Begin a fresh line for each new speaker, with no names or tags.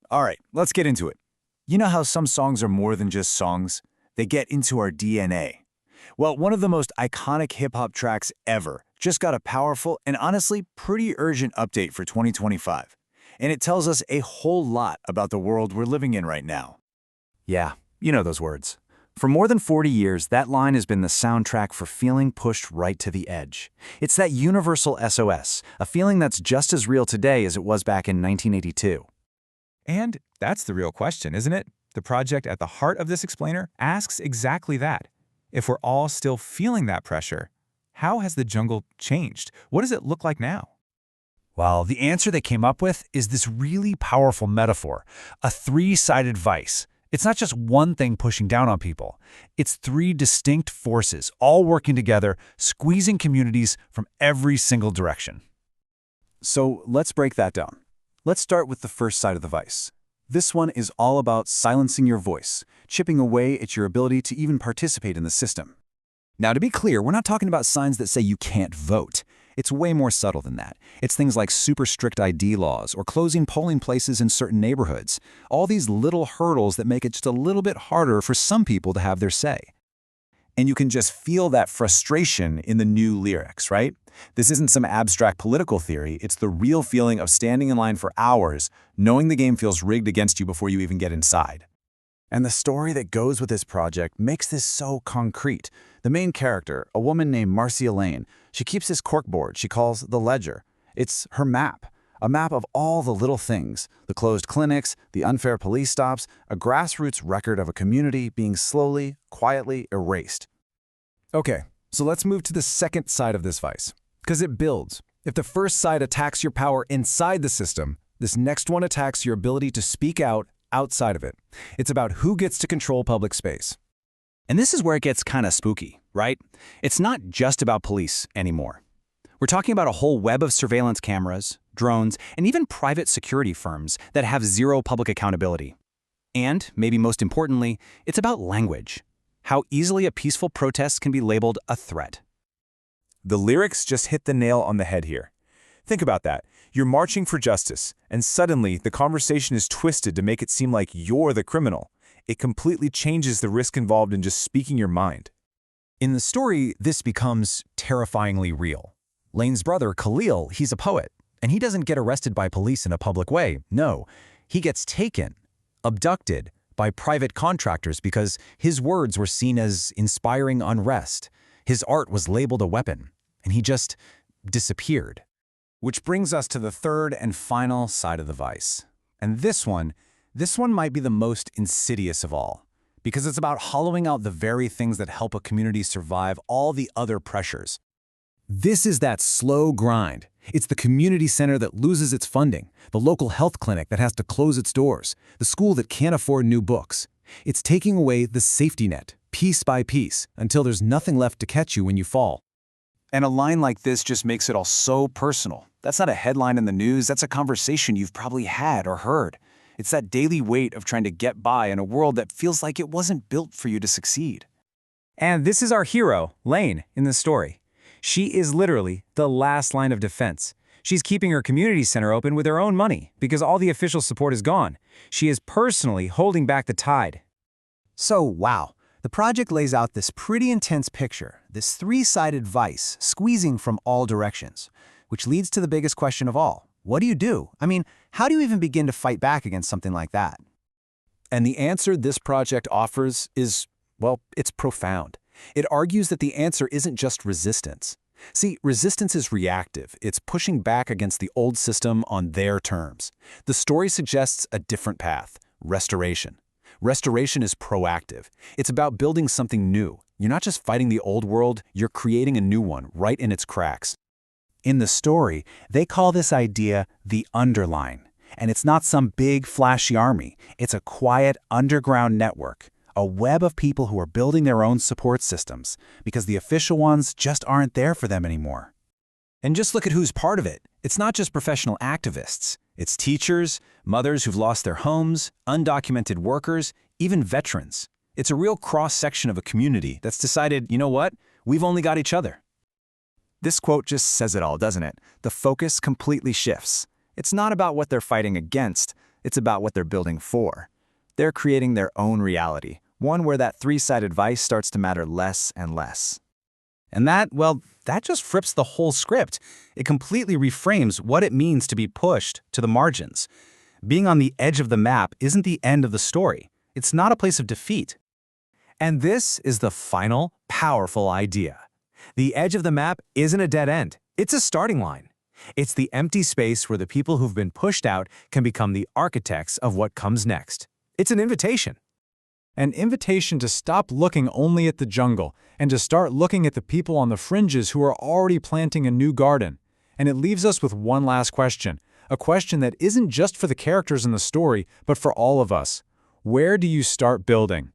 All right, let's get into it. You know how some songs are more than just songs? They get into our DNA. Well, one of the most iconic hip-hop tracks ever just got a powerful and honestly pretty urgent update for 2025. And it tells us a whole lot about the world we're living in right now. Yeah, you know those words. For more than 40 years, that line has been the soundtrack for feeling pushed right to the edge. It's that universal SOS, a feeling that's just as real today as it was back in 1982.
And that's the real question, isn't it? The project at the heart of this explainer asks exactly that. If we're all still feeling that pressure, how has the jungle changed? What does it look like now?
Well, the answer they came up with is this really powerful metaphor, a three-sided vice. It's not just one thing pushing down on people. It's three distinct forces, all working together, squeezing communities from every single direction. So let's break that down. Let's start with the first side of the vice. This one is all about silencing your voice, chipping away at your ability to even participate in the system. Now, to be clear, we're not talking about signs that say you can't vote. It's way more subtle than that. It's things like super strict ID laws or closing polling places in certain neighborhoods. All these little hurdles that make it just a little bit harder for some people to have their say. And you can just feel that frustration in the new lyrics, right? This isn't some abstract political theory. It's the real feeling of standing in line for hours, knowing the game feels rigged against you before you even get inside. And the story that goes with this project makes this so concrete. The main character, a woman named Marcia Lane, she keeps this corkboard she calls the ledger. It's her map, a map of all the little things, the closed clinics, the unfair police stops, a grassroots record of a community being slowly, quietly erased. Okay, so let's move to the second side of this vice, because it builds. If the first side attacks your power inside the system, this next one attacks your ability to speak out outside of it. It's about who gets to control public space. And this is where it gets kind of spooky, right? It's not just about police anymore. We're talking about a whole web of surveillance cameras, drones, and even private security firms that have zero public accountability. And, maybe most importantly, it's about language. How easily a peaceful protest can be labeled a threat.
The lyrics just hit the nail on the head here. Think about that. You're marching for justice, and suddenly the conversation is twisted to make it seem like you're the criminal. It completely changes the risk involved in just speaking your mind.
In the story, this becomes terrifyingly real. Lane's brother, Khalil, he's a poet, and he doesn't get arrested by police in a public way. No, he gets taken, abducted by private contractors because his words were seen as inspiring unrest. His art was labeled a weapon, and he just disappeared. Which brings us to the third and final side of the vice. And this one might be the most insidious of all, because it's about hollowing out the very things that help a community survive all the other pressures. This is that slow grind. It's the community center that loses its funding, the local health clinic that has to close its doors, the school that can't afford new books. It's taking away the safety net, piece by piece, until there's nothing left to catch you when you fall. And a line like this just makes it all so personal. That's not a headline in the news, that's a conversation you've probably had or heard. It's that daily weight of trying to get by in a world that feels like it wasn't built for you to succeed. And this is our hero, Lane, in the story. She is literally the last line of defense. She's keeping her community center open with her own money because all the official support is gone. She is personally holding back the tide. So, wow. The project lays out this pretty intense picture, this three-sided vice squeezing from all directions, which leads to the biggest question of all. What do you do? I mean, how do you even begin to fight back against something like that? And the answer this project offers is, well, it's profound. It argues that the answer isn't just resistance. See, resistance is reactive. It's pushing back against the old system on their terms. The story suggests a different path, restoration. Restoration is proactive. It's about building something new. You're not just fighting the old world, you're creating a new one right in its cracks. In the story, they call this idea the underline. And it's not some big, flashy army. It's a quiet, underground network, a web of people who are building their own support systems because the official ones just aren't there for them anymore. And just look at who's part of it. It's not just professional activists. It's teachers, mothers who've lost their homes, undocumented workers, even veterans. It's a real cross-section of a community that's decided, you know what, we've only got each other. This quote just says it all, doesn't it? The focus completely shifts. It's not about what they're fighting against.
It's about what they're building for. They're creating their own reality, one where that three-sided vice starts to matter less and less.
And that just flips the whole script. It completely reframes what it means to be pushed to the margins. Being on the edge of the map isn't the end of the story. It's not a place of defeat.
And this is the final, powerful idea. The edge of the map isn't a dead end. It's a starting line. It's the empty space where the people who've been pushed out can become the architects of what comes next. It's an invitation.
An invitation to stop looking only at the jungle and to start looking at the people on the fringes who are already planting a new garden. And it leaves us with one last question, a question that isn't just for the characters in the story, but for all of us. Where do you start building?